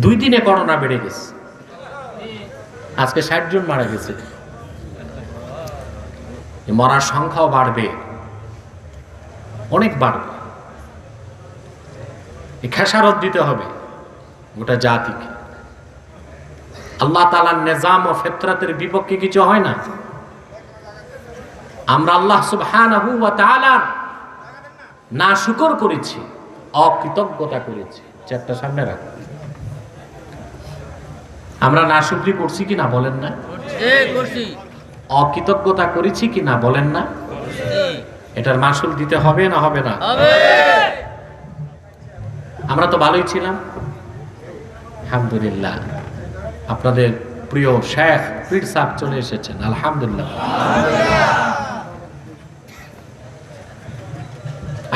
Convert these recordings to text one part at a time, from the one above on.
2 দিনে করোনা বেড়ে গেছে, আজকে 60 জন মারা গেছে। মরার সংখ্যাও বাড়বে, অনেক বাড়বে। খেসারত দিতে হবে গোটা জাতিকে। আল্লাহ তাআলার নিজাম ও ফিতরাতের বিপক্ষে কিছু হয় না। আমরা আল্লাহ সুবহানাহু ওয়া তাআলার নাশুকর করেছি, অকৃতজ্ঞতা করেছি। চারটা সামনে রাখো। আমরা নাশুকরি করছি কিনা বলেন না? করছি। অকৃতজ্ঞতা করেছি কিনা বলেন না? এটার মাসুল দিতে হবে না হবে না? আমরা তো ভালোই ছিলাম, আলহামদুলিল্লাহ। আপনাদের প্রিয় শেখ পীর সাহেব চলে এসেছেন, আলহামদুলিল্লাহ।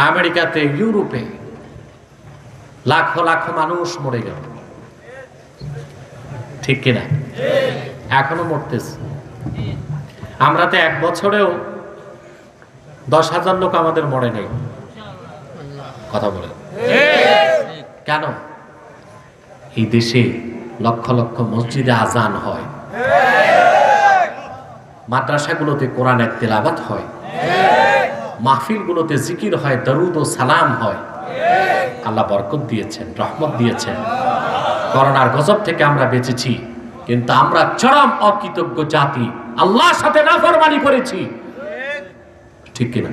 আমেরিকাতে, ইউরোপে লাখো লাখো মানুষ মরে গেল, ঠিক কিনা? এখনো মরতেছে। আমরা তো 1 বছরেও 10,000 লোক আমাদের মরে নেই। কথা বলে কেন? এই দেশে লক্ষ লক্ষ মসজিদে আজান হয়, মাদ্রাসাগুলোতে কোরআনের তেলাওয়াত হয়, মাহফিলগুলোতে জিকির হয়, দরুদ ও সালাম হয়। আল্লাহ বরকত দিয়েছেন, রহমত দিয়েছেন। করোনার গজব থেকে আমরা বেঁচেছি, কিন্তু আমরা চরম অকৃতজ্ঞ জাতি, আল্লাহর সাথে নাফরমানি করেছি, ঠিক কিনা?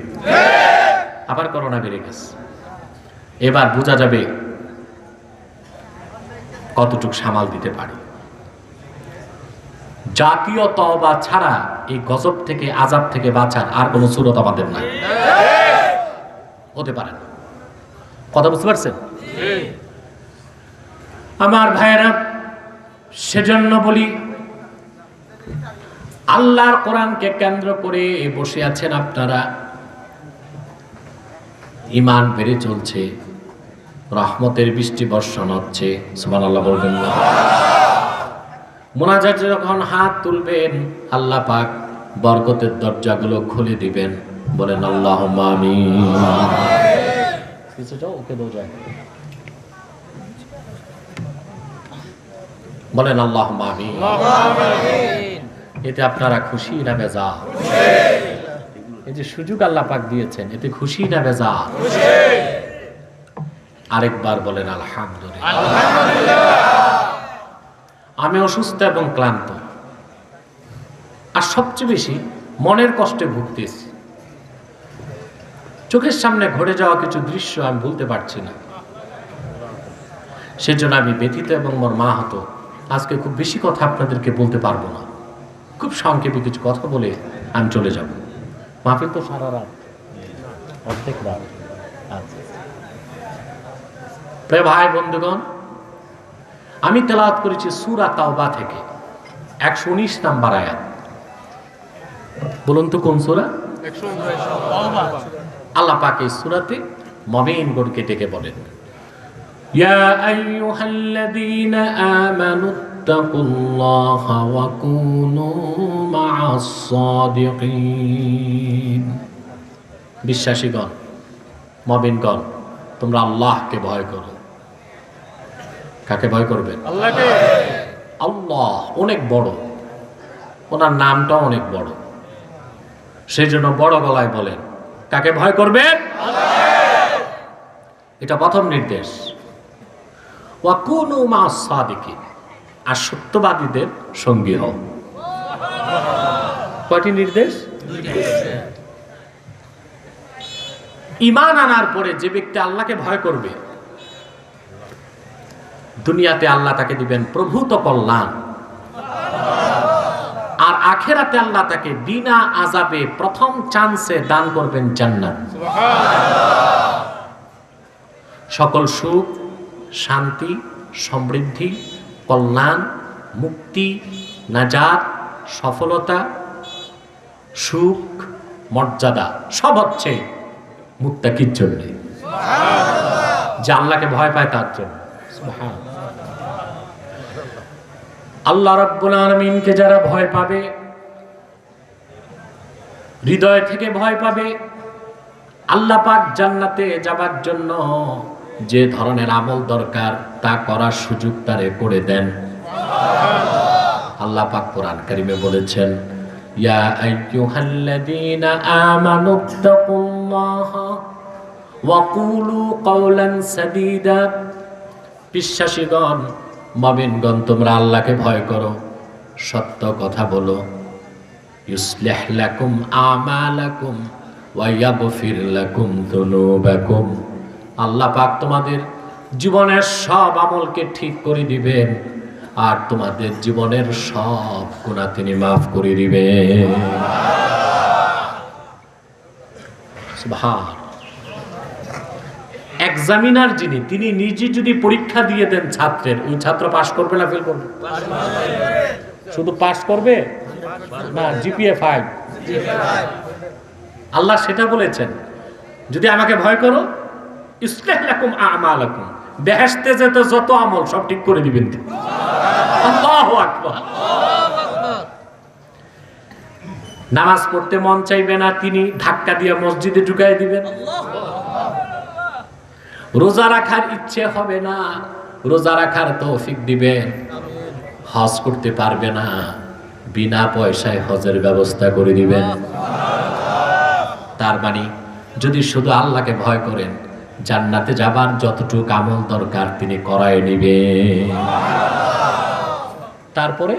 আবার করোনা বেড়ে গেছে। এবার বোঝা যাবে কতটুকু সামাল দিতে পারি। জাতীয় তওবা ছাড়া এই গজব থেকে, আযাব থেকে বাঁচার আর কোনো সুরত আমাদের নাই, হতে পারে না। কথা বুঝতে পারছেন আমার ভাইয়েরা? সেজন্য বলি, আল্লাহর কোরআনকে কেন্দ্র করে বসে আছেন আপনারা, ঈমান বেড়ে চলছে, রহমতের বৃষ্টি বর্ষণ হচ্ছে। সুবহানাল্লাহ বলবেন না? মুনাজাতে যখন হাত তুলবেন, আল্লাহ পাক বরকতের দরজাগুলো খুলে দিবেন। বলেন আল্লাহুম্মা আমিন। ওকে দাও যায়, বলেন আল্লাহুম্মা আমিন। এতে আপনারা খুশি না বেজার? এই যে সুযোগ আল্লাহ পাক দিয়েছেন, এতে খুশি না বেজার? আরেকবার বলেন আলহামদুলিল্লাহ। আমি অসুস্থ এবং ক্লান্ত, আর সবচেয়ে বেশি মনের কষ্টে ভুগতেছি। চোখের সামনে ঘটে যাওয়া কিছু দৃশ্য আমি ভুলতে পারছি না, সেজন্য আমি ব্যথিত এবং মর্মাহত। আজকে খুব বেশি কথা আপনাদেরকে বলতে পারবো না, খুব সংক্ষেপে কিছু কথা বলে আমি চলে যাব। মাহফিল তো সারা রাত, অর্ধেক রাত। প্রিয় ভাই বন্ধুগণ, আমি তেলাওয়াত করেছি সূরা তাওবা থেকে 119 নম্বর আয়াত। বলুন তো কোন সূরা? আল্লাহ পাক এই সূরাতে মুমিনগণকে ডেকে বলেন, ইয়া আইয়ুহাল্লাযীনা আমানুত্তাকুল্লাহা ওয়া কুনু মা'আস সাদিকিন। বিশ্বাসীগণ, মুমিনগণ, তোমরা আল্লাহকে ভয় করো। কাকে ভয় করবেন? আল্লাহকে। আল্লাহ অনেক বড়, ওনার নামটা অনেক বড়, সেই জন্য বড় গলায় বলেন, কাকে ভয় করবেন? এটা প্রথম নির্দেশ। ওয়া কুনু মা'আস সাদিকিন, আর সত্যবাদীদের সঙ্গী হও। কয়টি নির্দেশ? ঈমান আনার পরে যে ব্যক্তি আল্লাহকে ভয় করবে, দুনিয়াতে আল্লাহ তাকে দিবেন প্রভূত কল্যাণ, আর আখিরাতে আল্লাহ তাকে বিনা আযাবে প্রথম চান্সে দান করবেন জান্নাত। সকল সুখ, শান্তি, সমৃদ্ধি, কল্যাণ, মুক্তি, নাজাত, সফলতা, সুখ, মর্যাদা সব হচ্ছে মুত্তাকির জন্য, যে আল্লাহকে ভয় পায় তার জন্য। আল্লাহ রাব্বুল আলামিনকে যারা ভয় পাবে, হৃদয় থেকে ভয় পাবে, আল্লাহ পাক জান্নাতে যাবার জন্য যে ধরনের আমল দরকার তা করার সুযোগ তারে করে দেন। আল্লাহ পাক কোরআন কারিমে বলেছেন, ইয়া আইয়ুহাল্লাযীনা আমানুত্তাকুল্লাহা ওয়া কুলু কাওলান সাদীদা। বিশ্বাসীগণ, মুমিনগণ, তোমরা আল্লাহকে ভয় করো, সত্য কথা বলো। ইউসলিহ লাকুম আমালাকুম ওয়া ইয়াগফির লাকুম যুনুবাকুম। আল্লাহ পাক তোমাদের জীবনের সব আমলকে ঠিক করে দিবেন আর তোমাদের জীবনের সব গুনাহ তিনি মাফ করে দিবেন। সুবহান। এক্সামিনার যিনি, তিনি নিজে যদি পরীক্ষা দিয়ে দেন ছাত্রের, ওই ছাত্র পাস করবে না ফেল করবে? শুধু পাস করবে না, জিপিএ 5। আল্লাহ সেটা বলেছেন, যদি আমাকে ভয় করো, ইসলিহ লাকুম আমালাকুম, বেহেশতে যেতে যত আমল সব ঠিক করে দিবেন তিনি। আল্লাহু আকবার। নামাজ পড়তে মন চাইবে না, তিনি ধাক্কা দিয়ে মসজিদে ঢুকাই দিবেন। রোজা রাখার ইচ্ছে হবে না, রোজা রাখার তৌফিক দিবেন। হজ করতে পারবে না, বিনা পয়সায় হজের ব্যবস্থা করে দিবেন। তার মানে যদি শুধু আল্লাহকে ভয় করেন, জান্নাতে যাবার যতটুকু আমল দরকার তিনি করায় নিবেন। তারপরে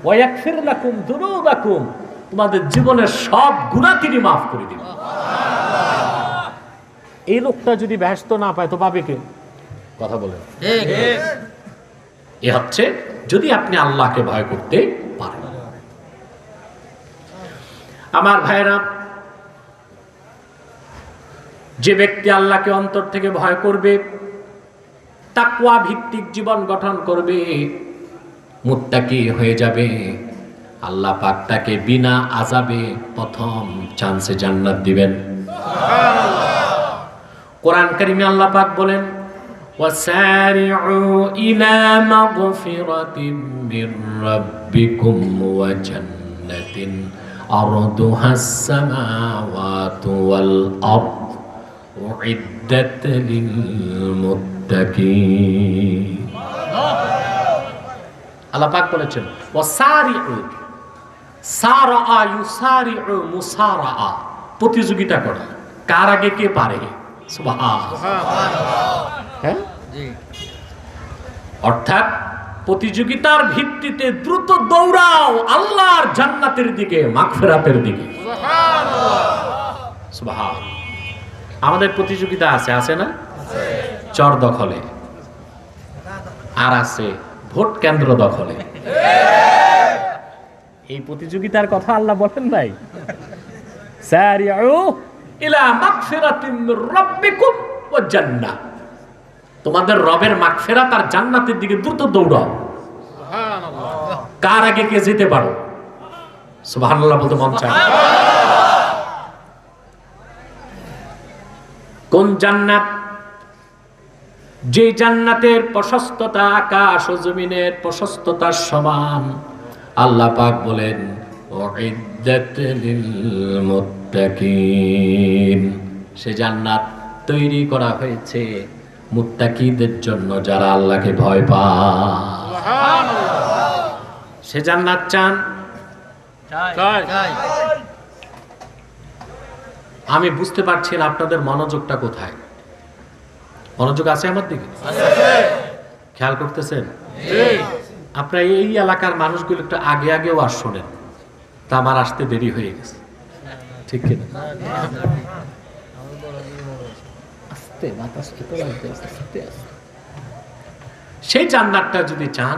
ওয়ায়াগফির লাকুম যুনুবাকুম, তোমাদের জীবনের সব গুনাহ তিনি মাফ করে দিবেন। এই লোকটা যদি বেহেশত না পায় তো পাবে কে? কথা বলেন। এ হচ্ছে যদি আপনি আল্লাহকে ভয় করতে পারেন। আমার ভাইরা, যে ব্যক্তি আল্লাহকে অন্তর থেকে ভয় করবে, তাকওয়া ভিত্তিক জীবন গঠন করবে, মুত্তাকি হয়ে যাবে, আল্লাহ পাক তাকে বিনা আযাবে প্রথম চান্সে জান্নাত দিবেন। কোরআন কারিমে আল্লাহ পাক বলেন, ওয়াসারিউ ইলা মাগফিরাতিম মির রাব্বিকুম ওয়া জান্নাতিন আরদুহাস সামাওয়াতু ওয়াল আরদ উইদ্দাত লিল মুত্তাকিন। আল্লাহ পাক বলেছেন, ওয়াসারিউ, সারাআ ইউসারিউ মুসারাআ, প্রতিযোগিতা করা, কার আগে কে পারে। হ্যাঁ, অর্থাৎ প্রতিযোগিতার ভিত্তিতে দ্রুত দৌড়াও আল্লাহর জান্নাতের দিকে, মাগফিরাতের দিকে। সুবহান। আমাদের প্রতিযোগিতা আছে না? চর দখলে, আর আছে ভোট কেন্দ্র দখলে। এই প্রতিযোগিতার কথা আল্লাহ বলেন নাই? সারিউ ইলা মাগফিরাতিম মির রাব্বিকুম ওয়া জান্নাহ, তোমাদের রবের মাগফিরাত আর জান্নাতের দিকে দ্রুত দৌড়াও। সুবহানাল্লাহ। কার আগে কে যেতে পারো? সুবহানাল্লাহ বলতে মন চায়। কোন জান্নাত? যে জান্নাতের প্রশস্ততা আকাশ ও জমিনের প্রশস্ততার সমান। আল্লাহ পাক বলেন, উইদ্দাত লিল মুত্তাকিন, সে জান্নাত তৈরি করা হয়েছে মুত্তাকিদের জন্য, যারা আল্লাহকে ভয় পায়। সুবহানাল্লাহ। সে জান্নাত চান? চাই। আমি বুঝতে পারছি না আপনাদের মনোযোগটা কোথায়। মনোযোগ আছে আমার দিকে? খেয়াল করতেছেন? আপনারা এই এলাকার মানুষগুলো একটু আগে আগে ওয়াজ শোনেন, তা আমার আসতে দেরি হয়ে গেছে, ঠিক কিনা? সেই জান্নাতটা যদি চান,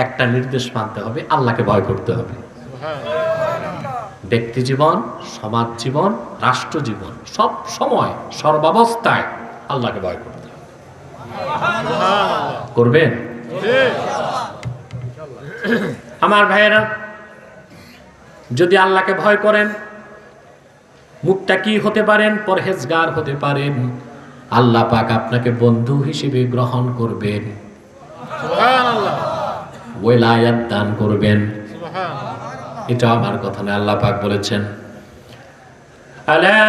একটা নির্দেশ মানতে হবে, আল্লাহকে ভয় করতে হবে। ব্যক্তি জীবন, সমাজ জীবন, রাষ্ট্র জীবন, সব সময় সর্বাবস্থায় আল্লাহকে ভয় করতে হবে। করবেন? আমার ভাইয়েরা, যদি আল্লাহকে ভয় করেন, মুত্তাকি হতে পারেন, পরহেজগার হতে পারেন, আল্লাহ পাক আপনাকে বন্ধু হিসেবে গ্রহণ করবেন, সুবহানাল্লাহ, ওয়ালায়াত দান করবেন। সুবহানাল্লাহ। এটা আমার কথা না, আল্লাহ পাক বলেছেন, আলা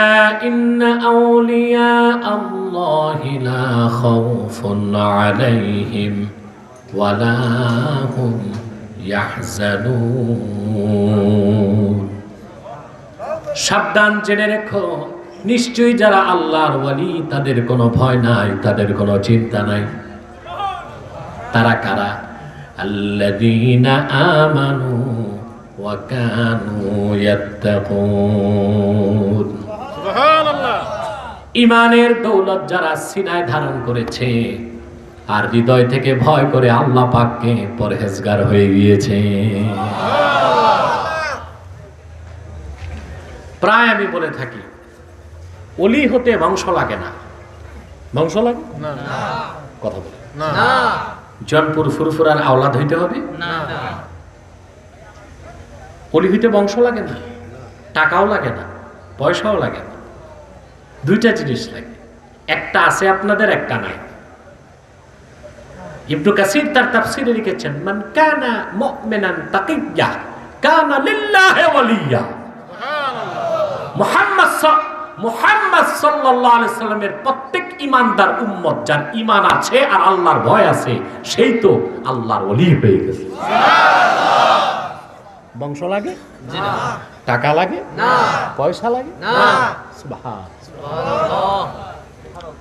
ইন্না আউলিয়া আল্লাহি লা খাউফুন আলাইহিম ওয়া লা হুম ইয়াহজানুন। সাবধান, জেনে রেখো, নিশ্চয়ই যারা আল্লাহর ওয়ালি তাদের কোনো ভয় নাই, তাদের কোনো চিন্তা নাই। তারা কারা? আল্লাযীনা আমানু ওয়া কানু ইয়াত্তাকুন। সুবহানাল্লাহ। ঈমানের দৌলত যারা সিনায় ধারণ করেছে আর হৃদয় থেকে ভয় করে আল্লাহ পাককে পরহেজগার হয়ে গিয়েছে। প্রায় আমি বলে থাকি, ওলি হতে বংশ লাগে না। বংশ লাগে না, কথা বলে না। জনপুর ফুরফুরার আওলাদ হইতে হবে না। ওলি হইতে বংশ লাগে না, টাকাও লাগে না, পয়সাও লাগে না। দুইটা জিনিস লাগে, একটা আছে আপনাদের, একটা নাই। ইবনে কাসির তার তাফসীরে লিখেছেন, মান কানা মুমিনান তাকিয়্যা কানা লিল্লাহি ওয়ালিয়্যা। মুহাম্মদ সাল্লাল্লাহু আলাইহি সাল্লামের প্রত্যেক ঈমানদার উম্মত যার ঈমান আছে আর আল্লাহর ভয় আছে, সেই তো আল্লাহর ওলি হয়ে গেছে। সুবহানাল্লাহ। বংশ লাগে না, টাকা লাগে না, পয়সা লাগে না। সুবহানাল্লাহ।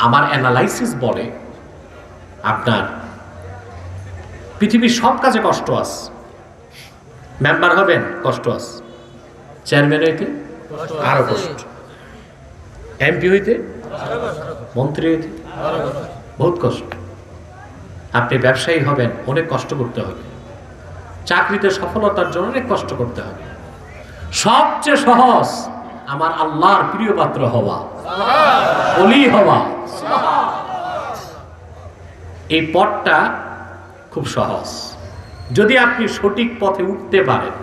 আমার অ্যানালাইসিস বলে, আপনার পৃথিবীর সব কাজে কষ্ট আছে। মেম্বার হবেন, কষ্ট আছে। চেয়ারম্যান হইতে আরো কষ্ট, এমপি হইতে, মন্ত্রী হইতে বহুত কষ্ট। আপনি ব্যবসায়ী হবেন, অনেক কষ্ট করতে হবে। চাকরিতে সফলতার জন্য অনেক কষ্ট করতে হবে। সবচেয়ে সহজ আমার আল্লাহর প্রিয় পাত্র হওয়া, ওলি হওয়া। এই পথটা খুব সহজ যদি আপনি সঠিক পথে উঠতে পারেন।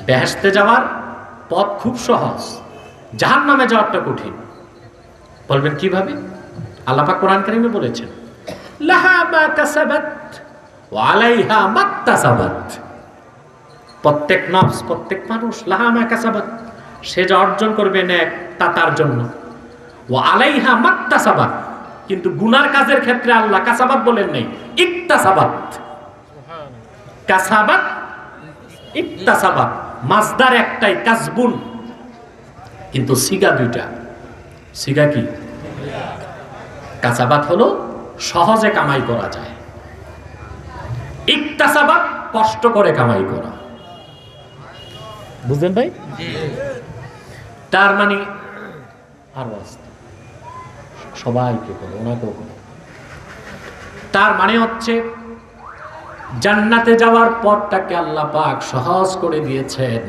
বেহেশতে যাওয়ার পথ খুব সহজ, জাহান্নামে যাওয়াটা কঠিন। বলবেন কিভাবে? আল্লাহ পাক কোরআন কারীমে বলেছেন, লাহা মা কাসাবাত ওয়া আলাইহা মাকতাসাবাত। প্রত্যেক নফস, প্রত্যেক মানুষ, লাহা মা কাসাবাত, সে যা অর্জন করবে নেক তা তার জন্য। ওয়া আলাইহা মাকতাসাবাত, কিন্তু গুনার কাজের ক্ষেত্রে আল্লাহ কাসাবাত বলেন নাই, ইকতাসাবাত। কাসাবাত, ইকতাসাবাত, মাসদার একটাই, কাসবুন, কিন্তু সিগা দুইটা। সিগা কি? কাসাবাত হলো সহজে কামাই করা যায়, ইকতাসাবাত কষ্ট করে কামাই করা। বুঝলেন ভাই? তার মানে আর সবাইকে করো, ওনাকেও করো। তার মানে হচ্ছে জান্নাতে যাওয়ার পথটাকে আল্লাহ পাক সহজ করে দিয়েছেন,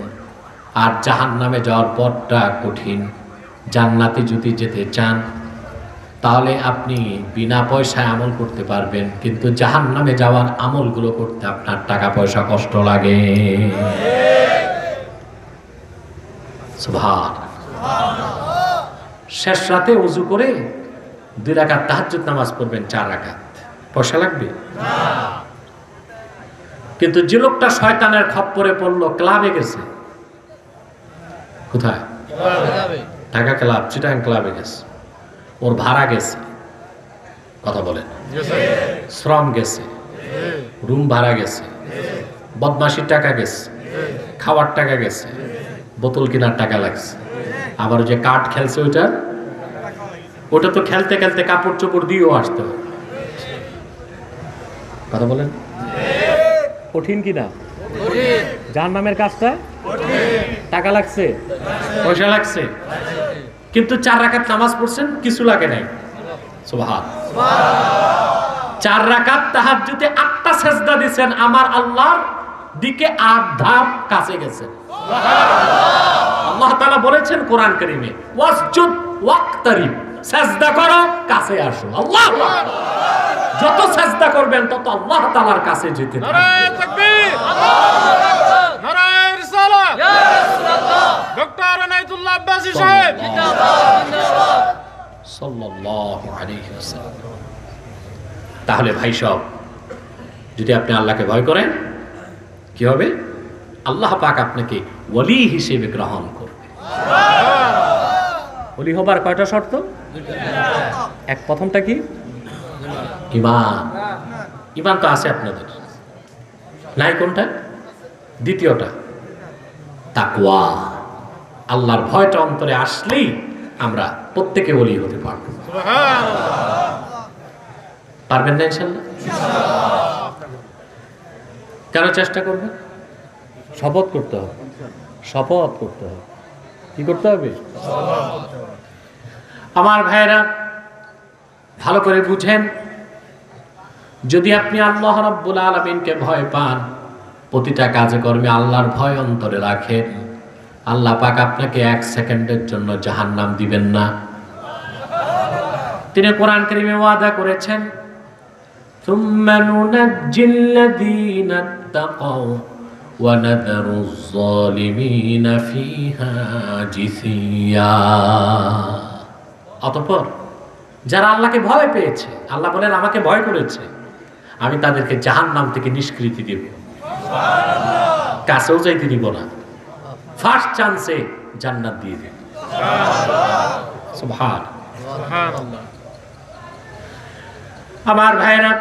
আর জাহান্নামে যাওয়ার পথটা কঠিন। জান্নাতে যদি যেতে চান তাহলে আপনি বিনা পয়সায় আমল করতে পারবেন, কিন্তু জাহান্নামে যাওয়ার আমলগুলো করতে আপনার টাকা পয়সা কষ্ট লাগে। সুবহানাল্লাহ। শেষ রাতে ওযু করে 2 রাকাত তাহাজ্জুদ নামাজ পড়বেন, 4 রাকাত, পয়সা লাগবে না। কিন্তু যে লোকটা শয়তানের খপ্পরে পড়লো, ক্লাবে গেছে, কোথায়? ঢাকা ক্লাব, চিটাগাং ক্লাবে গেছে, ওর ভাড়া গেছে, কথা বলেন, শ্রম গেছে, রুম ভাড়া গেছে, বদমাশির টাকা গেছে, খাওয়ার টাকা গেছে, বোতল কেনার টাকা লাগছে, আবার যে কার্ড খেলছে ওটা তো খেলতে খেলতে কাপড় চোপড় দিয়েও আসতে হবে। কথা বলেন, কঠিন কিনা? জাহান্নামের কাজটা টাকা লাগছে, পয়সা লাগছে, কিন্তু 4 রাকাত নামাজ পড়ছেন, কিছু লাগে নাই। সুবহানাল্লাহ। 4 রাকাত তাহাজ্জুদে 8টা সেজদা দিবেন, আমার আল্লাহর দিকে 8 ধাপ কাছে গেছেন। সুবহানাল্লাহ। আল্লাহ তাআলা বলেছেন কোরআন কারীমে, ওয়াসজুদ ওয়াক্তারিব, সেজদা করো, কাছে আসো। আল্লাহু আকবার। যত সেজদা করবেন তত আল্লাহ তাআলার কাছে যেতে থাকবেন। নারায়ে তাকবীর, আল্লাহু আকবার, নারায়ে রিসালাত, ইয়া রাসূলুল্লাহ, ডক্টর আনায়েতুল্লাহ আব্বাসী সাহেব, জিন্দাবাদ জিন্দাবাদ, সাল্লাল্লাহু আলাইহি ওয়াসাল্লাম। তাহলে ভাই সব, যদি আপনি আল্লাহকে ভয় করেন কি হবে? আল্লাহ পাক আপনাকে ওলি হিসেবে গ্রহণ করবে। ওলি হবার কয়টা শর্ত? এক, প্রথমটা কি? ঈমান। ঈমান তো আছে আপনাদের, নাই কোনটা? দ্বিতীয়টা তাকওয়া। আল্লাহর ভয়টা অন্তরে আসলেই আমরা প্রত্যেকে ওলি হতে পারবো। পারবেন না ইনশাআল্লাহ? কেন চেষ্টা করবেন? শপথ করতে হবে, শপথ করতে হবে। কি করতে হবে? আমার ভাইরা ভালো করে বুঝেন, যদি আপনি আল্লাহ রাব্বুল আলামিনকে ভয় পান, প্রতিটা কাজে কর্মে আল্লাহর ভয় অন্তরে রাখেন, আল্লাহ পাক আপনাকে এক সেকেন্ডের জন্য জাহান্নাম দিবেন না। তিনি কোরআন কারীমে ওয়াদা করেছেন, সুম্মা নুনাজ্জিল্লাযীনা তাকাউ ওয়া নাযারুয যালিমিনা ফিহা জিসিয়া। অতঃপর যারা আল্লাহকে ভয় পেয়েছে, আল্লাহ বলেন আমাকে ভয় করেছে, আমি তাদেরকে জাহান্নাম থেকে নিষ্কৃতি দেব, কাছেও যাইতে দিব না, ফার্স্ট চান্সে জান্নাত দিয়ে দেব। সুবহানাল্লাহ। আমার ভাইরা,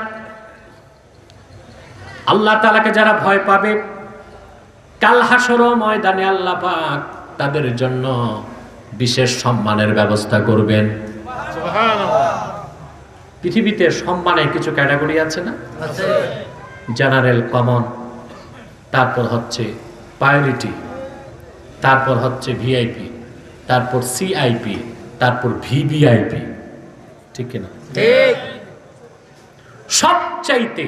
আল্লাহ তাআলাকে যারা ভয় পাবে, কাল হাসর ময়দানে আল্লাহ পাক তাদের জন্য বিশেষ সম্মানের ব্যবস্থা করবেন। সুবহানাল্লাহ। পৃথিবীতে সম্মানের কিছু ক্যাটাগরি আছে না? আছে। জেনারেল, কমন, তারপর হচ্ছে প্রায়োরিটি, তারপর হচ্ছে ভিআইপি, তারপর সিআইপি, তারপর ভিভিআইপি। ঠিক কিনা? ঠিক। সবচাইতে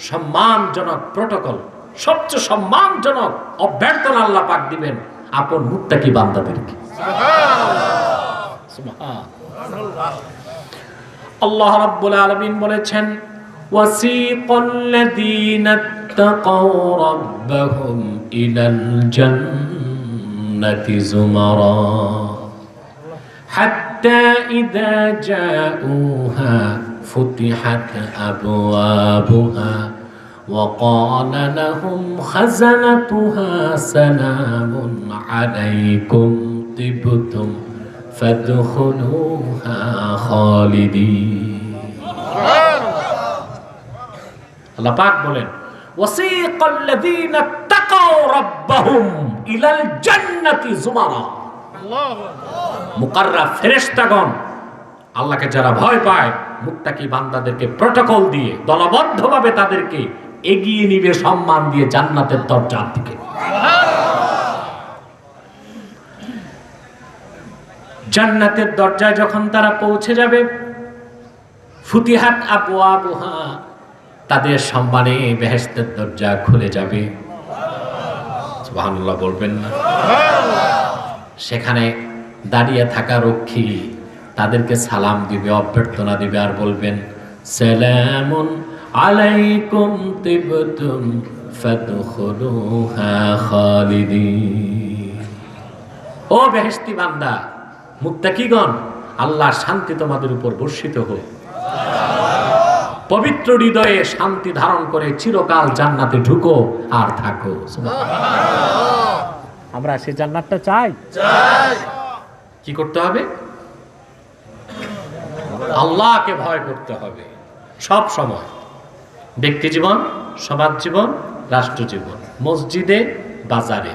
সম্মানজনক প্রটোকল, সবচেয়ে সম্মানজনক অভ্যর্থনা আল্লাহ পাক দিবেন আপন মুত্তাকি বান্দাদেরকে। সুবহানাল্লাহ। আল্লাহ রাব্বুল আলামিন বলেছেন, ওয়াসিকাল্লাযীনা তাকাউ রাব্বাহুম ইলাল জান্নাতি যুমারা হাত্তা ইযা জাউহা ফুতিহাত আবওয়াবুহা ওয়া ক্বালা লাহুম খাযানাতুহা সালামুন আলাইকুম তিবতুম ফাদখুলুহা খালিদিন। আল্লাহ পাক বলেন, ওয়াসিকাল্লাযীনা তাকাউ রাব্বাহুম ইলাল জান্নাতি যুমারা। মুকাররাব ফেরেশতাগণ আল্লাহকে যারা ভয় পায়, মুত্তাকি বান্দাদেরকে প্রটোকল দিয়ে দলবদ্ধভাবে তাদেরকে এগিয়ে নিবে সম্মান দিয়ে জান্নাতের দরজার দিকে। জান্নাতের দরজায় যখন তারা পৌঁছে যাবে, ফুতিহাত আবওয়াবুহা, তাদের সম্মানে বেহেশতের দরজা খুলে যাবে। সুবহানাল্লাহ বলবেন না? সেখানে দাঁড়িয়ে থাকা রক্ষী তাদেরকে সালাম দিবে, অভ্যর্থনা দিবে, আর বলবেন, সালামুন আলাইকুম তিবতুম ফাদখুলুহা খালিদিন। ও বেহেশতি বান্দা, মুত্তাকিগণ, আল্লাহর শান্তি তোমাদের উপর বর্ষিত হোক। পবিত্র হৃদয়ে শান্তি ধারণ করে চিরকাল জান্নাতে ঢুকো আর থাকো। আমরা সেই জান্নাতটা চাই। কি করতে হবে? আল্লাহকে ভয় করতে হবে সব সময়। ব্যক্তি জীবন, সমাজ জীবন, রাষ্ট্র জীবন, মসজিদে, বাজারে,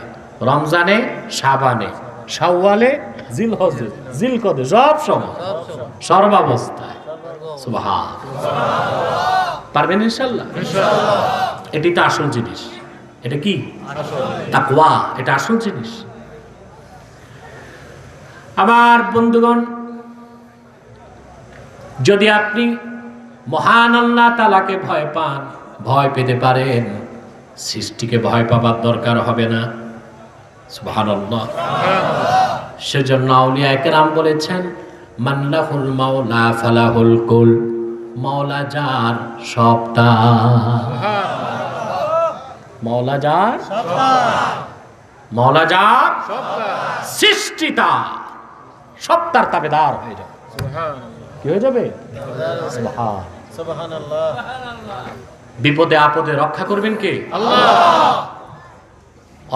রমজানে, শাবানে, শাওয়ালে, জিলহজে, জিলকদে, সব সময়, সর্বাবস্থায়। সুবহানাল্লাহ। পারবেন ইনশাআল্লাহ? ইনশাআল্লাহ। এটাই তো আসল জিনিস। এটা কি? তাকওয়া। এটা আসল জিনিস। আমার বন্ধুগণ, যদি আপনি মহান আল্লাহ তাআলাকে ভয় পান, ভয় পেতে পারেন, সৃষ্টিকে ভয় পাবার দরকার হবে না। সুবহানাল্লাহ। সেজন্য আউলিয়ায়ে কেরাম বলেছেন, মান লাহুল মাওলা ফালাহুল কুল। মাওলা যার সব তার। মাওলা যার সব তার। মাওলা যার সব তার। সৃষ্টি তার, সব তার তাবেদার হয়ে যাবে। সুবহানাল্লাহ। কি হয়ে যাবে? সুবহানাল্লাহ। বিপদে আপদে রক্ষা করবেন কে? আল্লাহ।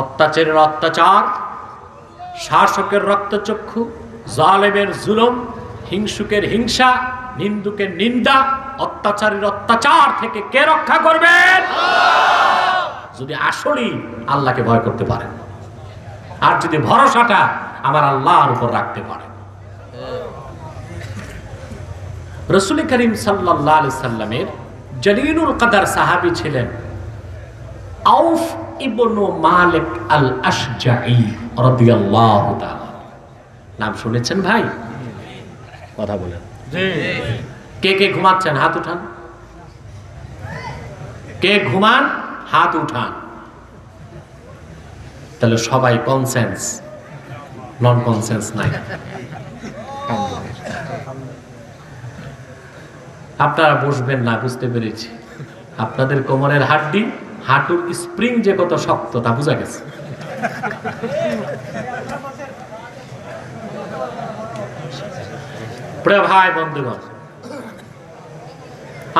অত্যাচারের অত্যাচার, শাসকের রক্তচক্ষু, জালেমের জুলুম, হিংসুকের হিংসা, নিন্দুকের নিন্দা, অত্যাচারের অত্যাচার থেকে কে রক্ষা করবেন? যদি আসলেই আল্লাহকে ভয় করতে পারেন, আর যদি ভরসাটা আমার আল্লাহর উপর রাখতে পারেন। রাসূল করিম সাল্লাল্লাহু আলাইহি সাল্লামের জলিলুল কদর সাহাবী ছিলেন আউফ ইবনু মালিক আল আশজাঈ রাদিয়াল্লাহু তাআলা। নাম শুনেছেন ভাই? কথা বলেন। জি। কে কে ঘুমাচ্ছেন হাত উঠান। কে ঘুমান হাত উঠান। তাহলে সবাই কনসেন্স, নন কনসেন্স নাই। আপনারা বসবেন না, বুঝতে পেরেছি। আপনাদের কোমরের হাড্ডি, হাঁটুর স্প্রিং যে কত শক্ত তা বোঝা গেছে। প্রিয় ভাই বন্ধুগণ,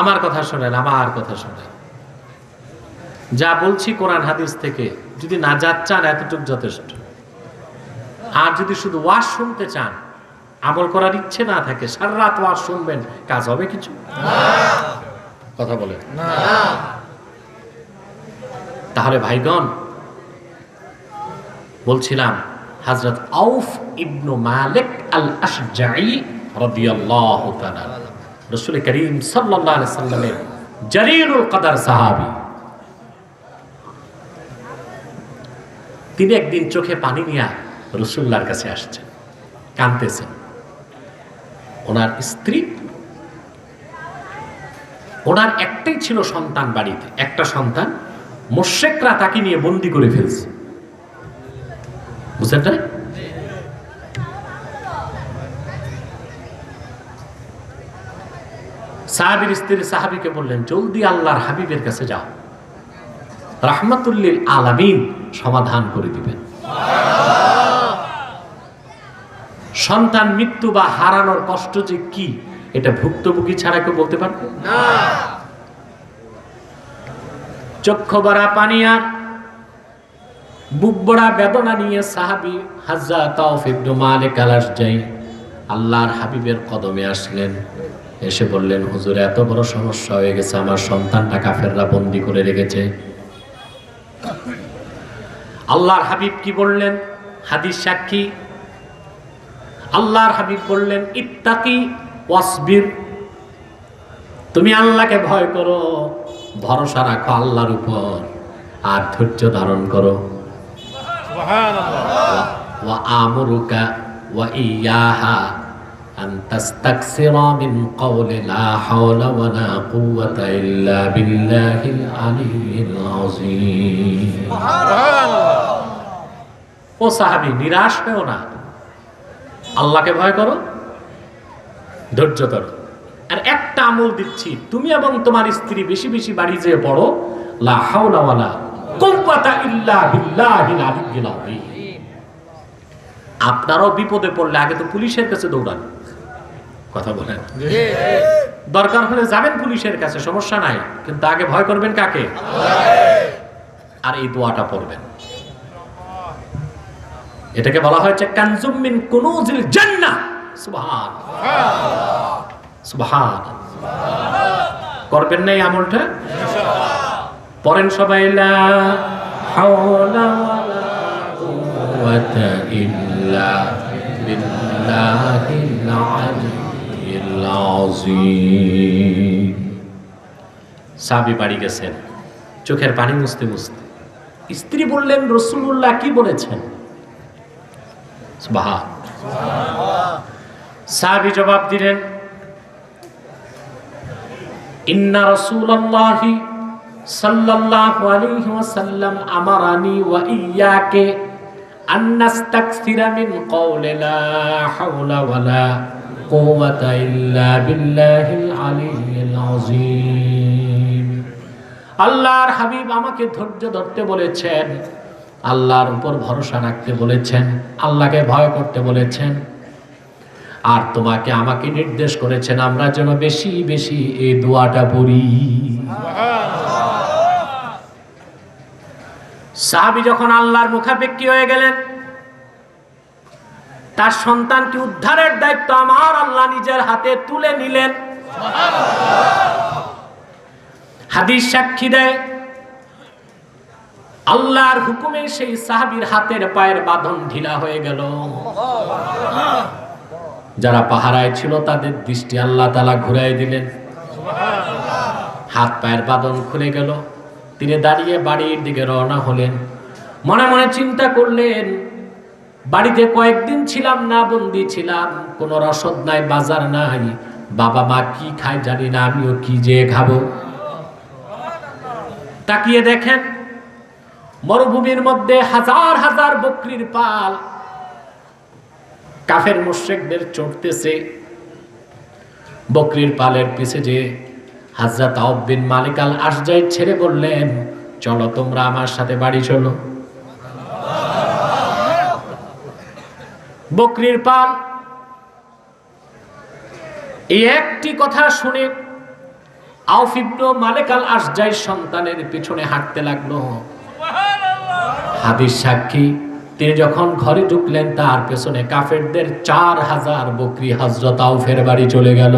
আমার কথা শোনেন, আমার কথা শোনেন। যা বলছি কোরআন হাদিস থেকে, যদি নাজাত চান এতটুকু যথেষ্ট। আর যদি শুধু ওয়াজ শুনতে চান, আমল করার ইচ্ছে না থাকে, সারা রাত ওয়াজ শুনবেন, কাজ হবে কিছু? কথা বলে না। তাহলে ভাইগণ, বলছিলাম হযরত আউফ ইবনু মালিক আল আশজাঈ রাদিয়াল্লাহু তাআলা রাসূল করিম সাল্লাল্লাহু আলাইহি সাল্লামের জলিলুল কদর সাহাবী। তিনি একদিন চোখে পানি নিয়ে রাসূলুল্লাহর কাছে আসছেন, কাঁদতেছেন। ওনার স্ত্রী, ওনার একটাই ছিল সন্তান বাড়িতে, একটা সন্তান। মুশরিকরা তাকে নিয়ে বন্দী করে ফেলছে, বুঝলেন না? সাহাবীর স্ত্রী সাহাবীকে বললেন, জলদি আল্লাহর হাবিবের কাছে যাও, রাহমাতুল লিল আলামিন সমাধান করে দিবেন। সন্তান মৃত্যু বা হারানোর কষ্ট যে কি, এটা ভুক্তভোগী ছাড়া কেউ বলতে পারবে না। চক্ষু ভরা পানি আর বুক ভরা বেদনা নিয়ে সাহাবী হযরত আউফ ইবনে মালিক আল আশজাঈ আল্লাহর হাবিবের কদমে আসলেন। এসে বললেন, হুজুর, এত বড় সমস্যা হয়ে গেছে, আমার সন্তানটা কাফেররা বন্দী করে রেখেছে। আল্লাহর হাবিব কি বললেন? হাদিস সাক্ষী। আল্লাহর হাবিব বললেন, ইত্তাকি ওয়াসবির, তুমি আল্লাহকে ভয় করো, ভরসা রাখো আল্লাহর উপর, আর ধৈর্য ধারণ করো। সুবহানাল্লাহ। ওয়া আমরুকা ওয়া ইয়াহা আন তাস্তাকসিরা মিন কওলি লা হাওলা ওয়া লা কুওয়াতা ইল্লা বিল্লাহিল আলিয়্যিল আযীম। সুবহানাল্লাহ। ও সাহাবী, নিরাশ হও না, আল্লাহকে ভয় করো, ধৈর্য ধরো। আর একটা আমল দিচ্ছি, তুমি এবং তোমার স্ত্রী বেশি বেশি বাড়ি যেয়ে পড়ো, লা হাওলা ওয়ালা কুওয়াতা ইল্লা বিল্লাহিল আলিয়্যিল আযীম। আপনারাও বিপদে পড়লে আগে তো পুলিশের কাছে দৌড়ান। কথা বলেন। দরকার হলে যাবেন পুলিশের কাছে, সমস্যা নাই, কিন্তু আগে ভয় করবেন কাকে? আল্লাহকে। আর এই দোয়াটা পড়বেন। এটাকে বলা হয়েছে কানজুম মিন কুনুজিল জান্নাহ। সুবহানাল্লাহ, সুবহানাল্লাহ। করবেন না এই আমলটা? ইনশাআল্লাহ। পড়েন সবাই, লা হাওলা ওয়ালা কুওয়াতা ইল্লা বিল্লাহিল আলিয়্যিল আযীম। সাহাবী বাড়ি গেছেন, চোখের পানি মুছতে মুছতে। স্ত্রী বললেন, রাসূলুল্লাহ কি বলেছেন? সুবহানাল্লাহ। সাহাবী জবাব দিলেন, ইন্না রাসূলুল্লাহি সাল্লাল্লাহু আলাইহি ওয়াসাল্লাম আমারানি ওয়া ইয়্যাকে আন নাস্তাকসিরা মিন কওলি লা হাওলা ওয়ালা কুওয়াতা ইল্লা বিল্লাহিল আলিয়্যিল আযীম। আল্লাহর হাবিব আমাকে ধৈর্য ধরতে বলেছেন, আল্লাহর উপর ভরসা রাখতে বলেছেন, আল্লাহকে ভয় করতে বলেছেন, আর তোমাকে আমাকে নির্দেশ করেছেন আমরা যেন বেশি বেশি এই দোয়াটা পড়ি। সাহাবী যখন আল্লাহর মুখাপেক্ষী হয়ে গেলেন, তার সন্তানকে উদ্ধারের দায়িত্ব আমার আল্লাহ নিজের হাতে তুলে নিলেন। হাদিস সাক্ষী দেয়, আল্লাহর হুকুমে সেই সাহাবীর হাতের পায়ের বাঁধন ঢিলা হয়ে গেল। যারা পাহারায় ছিল তাদের দৃষ্টি আল্লাহ তাআলা ঘুরাই দিলেন, হাত পায়ের বাঁধন খুলে গেল। তিনি দাঁড়িয়ে বাড়ির দিকে রওনা হলেন। মনে মনে চিন্তা করলেন, বাড়িতে কয়েকদিন ছিলাম না, বন্দি ছিলাম, কোনো রসদ নাই, বাজার নাই, বাবা মা কি খায় জানি না, আমিও কি যে খাবো। তাকিয়ে দেখেন মরুভূমির মধ্যে হাজার হাজার বকরির পাল কাফের মুশরিকদের চড়তেছে। বকরির পালের পিছে যে হযরত আউফ বিন মালিক আল আশজাই ছেড়ে বললেন, চলো তোমরা আমার সাথে বাড়ি চলো। বকরির পাল এই একটি কথা শুনে আউফ ইবনে মালিক আল আশজাই সন্তানের পিছনে হাঁটতে লাগলো। হাদিস সাক্ষী, তিনি যখন ঘরে ঢুকলেন তার পেছনে কাফেরদের 4000 বকরি হযরত আউফের বাড়ি চলে গেল।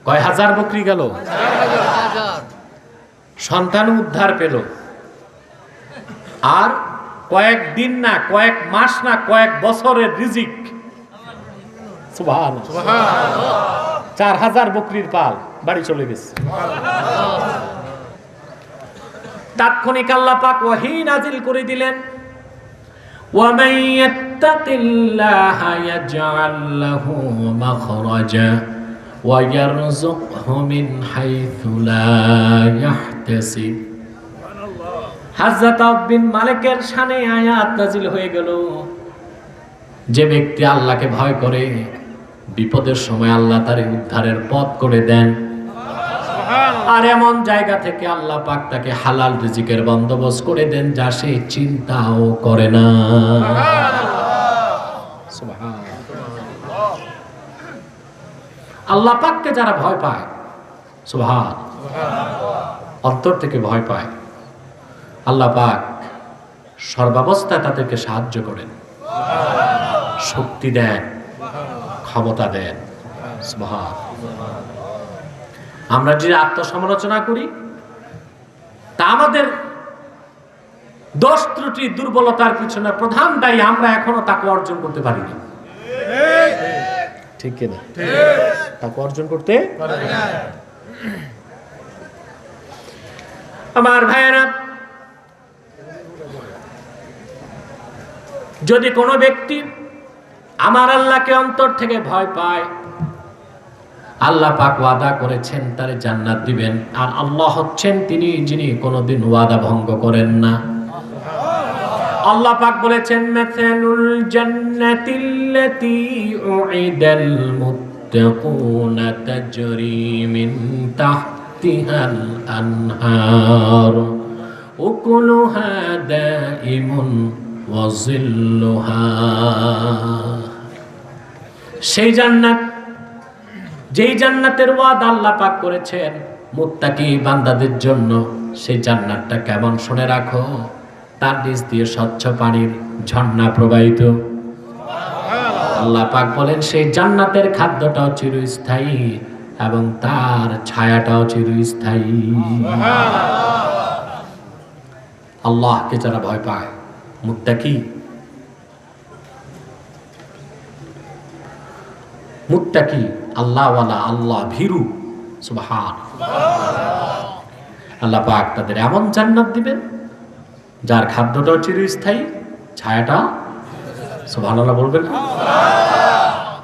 কয় হাজার বকরি গেল, সন্তান উদ্ধার পেল। আর কয়েক দিন না, কয়েক মাস না, কয়েক বছরের রিজিক। সুবহানাল্লাহ, 4000 বকরির পাল বাড়ি চলে গেছে। তাৎক্ষণিক আল্লাহ পাক ওহী নাজিল করে দিলেন, ওয়ামান ইয়াত্তাকিল্লাহা ইয়াজআল লাহু মাখরাজা ওয়া ইয়ারযুকহু মিন হাইথু লা ইয়াহতাসিব। হযরত আউফ বিন মালিকের শানে আয়াত নাজিল হয়ে গেল, যে ব্যক্তি আল্লাহকে ভয় করে বিপদের সময় আল্লাহ তার উদ্ধারের পথ করে দেন। আর এমন জায়গা থেকে আল্লাহ পাক তাকে হালাল রিজিকের বন্দোবস্ত করে দেন যা সে চিন্তাও করে না। আল্লাহ পাককে যারা ভয় পায়, সুবহানাল্লাহ, অন্তর থেকে ভয় পায়, আল্লাহ পাক সর্বাবস্থায় তাদেরকে সাহায্য করেন, শক্তি দেন, ক্ষমতা দেন। সুবহানাল্লাহ। আমরা যে আত্মসমালোচনা করি তা আমাদের দোষ ত্রুটি দুর্বলতার পিছনে প্রধান দায়ী আমরা এখনো তাকে অর্জন করতে পারিনি। ঠিক কিনা? তাকে অর্জন করতে পারি না। আমার ভাইয়েরা, যদি কোনো ব্যক্তি আমার আল্লাহকে অন্তর থেকে ভয় পায়, আল্লাহ পাক ওয়াদা করেছেন তারে জান্নাত দিবেন। আর আল্লাহ হচ্ছেন তিনি যিনি কোনোদিন ওয়াদা ভঙ্গ করেন না। আল্লাহ পাক বলেছেন, মাসালুল জান্নাতিল্লাতী উইদাল মুত্তাকুনা তাজরি মিন তাহতিহাল আনহার উকুলুহা দাইমুন ওয়া যিল্লুহা। সেই জান্নাত, যেই জান্নাতের ওয়াদা আল্লাহ পাক করেছেন মুত্তাকি বান্দাদের জন্য, সেই জান্নাতটা কেমন শুনে রাখো, তার নিচ দিয়ে স্বচ্ছ পানির ঝর্ণা প্রবাহিত। আল্লাহ পাক বলেন সেই জান্নাতের খাদ্যটাও চিরস্থায়ী এবং তার ছায়াটাও চিরস্থায়ী। আল্লাহকে যারা ভয় পায়, মুত্তাকি, মুত্তাকি আল্লাহওয়ালা, আল্লাহ ভীরু, সুবহানাল্লাহ, আল্লাহ পাক তাদের এমন জান্নাত দিবেন যার খাদ্যটাও চিরস্থায়ী, ছায়াটা, সুবহানাল্লাহ বলবেন,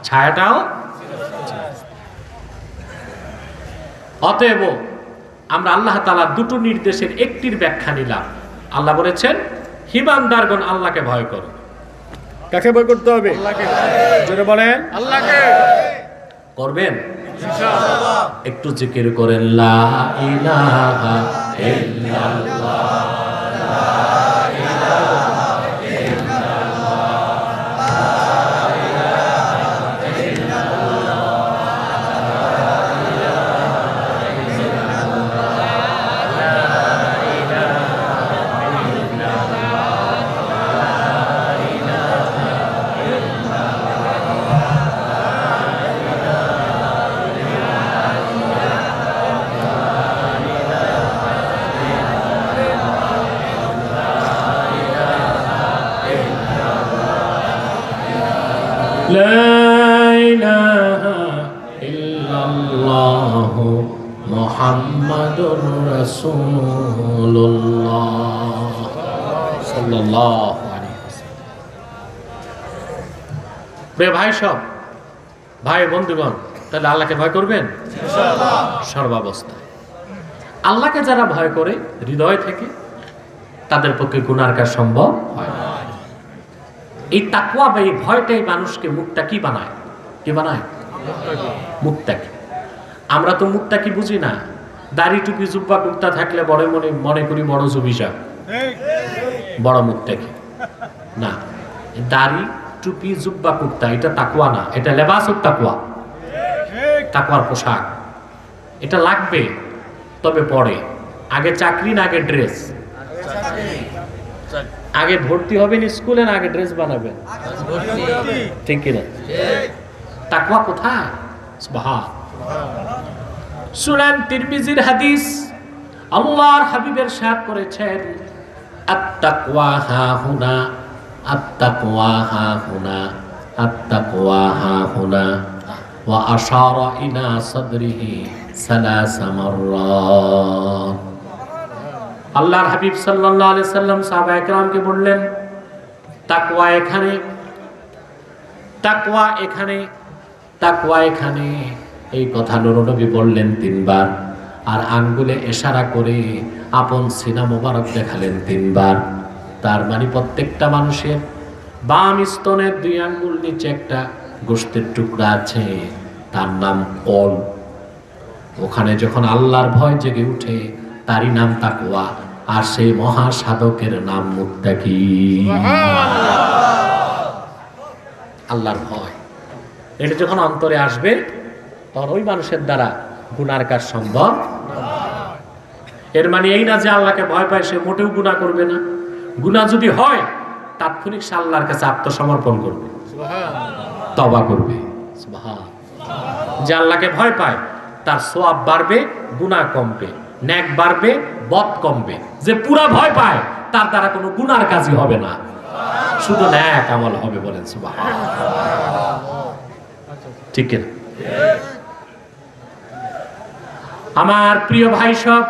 ছায়াটাও। অতএব আমরা আল্লাহ তাআলা দুটো নির্দেশের একটির ব্যাখ্যা নিলাম। আল্লাহ বলেছেন ঈমানদারগণ আল্লাহকে ভয় করো। কাকে ভয় করতে হবে? আল্লাহকে। জোরে বলেন, আল্লাহকে। করবেন ইনশাআল্লাহ। একটু জিকির করেন, লা ইলাহা ইল্লাল্লাহ لا إله إلا الله محمد رسول الله صلى الله عليه وسلم। প্রিয় ভাই সব ভাই বন্ধুগণ, তাহলে আল্লাহকে ভয় করবেন ইনশাআল্লাহ সর্বাবস্থায়। আল্লাহকে যারা ভয় করে হৃদয় থেকে, তাদের পক্ষে গুনার কাজ সম্ভব হয় না। এই তাকওয়া বা এই ভয়টাই মানুষকে মুত্তাকি বানায়। কি বানায়? মুত্তাকি। আমরা তো মুত্তাকি বুঝি না। দাড়ি টুপি জুব্বা কুর্তা থাকলে বড় মনে করি বড় জুবিসা, বড় মুত্তাকি না। দাড়ি টুপি জুব্বা কুর্তা এটা তাকওয়া না, এটা লেবাসুত তাকওয়া, তাকওয়ার পোশাক। এটা লাগবে, তবে পরে। আগে চাকরি না আগে ড্রেস? আগে ভর্তি হবেন স্কুলে না আগে ড্রেস বানাবেন? ঠিক কিনা? তাকওয়া কোথায়? সুনান তিরমিজির হাদিস, আল্লাহর হাবিব ইরশাদ করেছেন, আত-তাকওয়া হাহুনা, আত-তাকওয়া হাহুনা, আত-তাকওয়া হাহুনা, ওয়া আশারা ইলা সাদরিহি সালাসা মাররাত। আল্লাহর হাবিব সাল্লাল্লাহু আলাইহি সাল্লাম সাহাবায়ে কেরামকে বললেন, তাকওয়া এখানে, তাকওয়া এখানে, তাকওয়া এখানে। এই কথা নবী বললেন 3 বার, আর আঙ্গুলে ইশারা করে আপন সিনা মোবারক দেখালেন 3 বার। তার মানে প্রত্যেকটা মানুষের বাম স্তনের 2 আঙ্গুল নিচে একটা গোশতের টুকরা আছে, তার নাম কল। ওখানে যখন আল্লাহর ভয় জেগে উঠে, তারই নাম তাকওয়া, আর সেই মহা সাধকের নাম মুত্তাকি। আল্লাহর ভয় এটা যখন অন্তরে আসবে, তখন ওই মানুষের দ্বারা গুনার কাজ সম্ভব। এর মানে এই না যে আল্লাহকে ভয় পায় সে মোটেও গুনাহ করবে না। গুনাহ যদি হয়, তাৎক্ষণিক সে আল্লাহর কাছে আত্মসমর্পণ করবে, তওবা করবে। যে আল্লাহকে ভয় পায়, তার সওয়াব বাড়বে, গুনাহ কমবে, নেক বাড়বে, বদ কমবে। যে পুরা ভয় পায়, তার দ্বারা কোনো গুনার কাজই হবে না, শুধু নেক আমল হবে। বলেন সুবহানাল্লাহ। ঠিক না? আমার প্রিয় ভাই সব,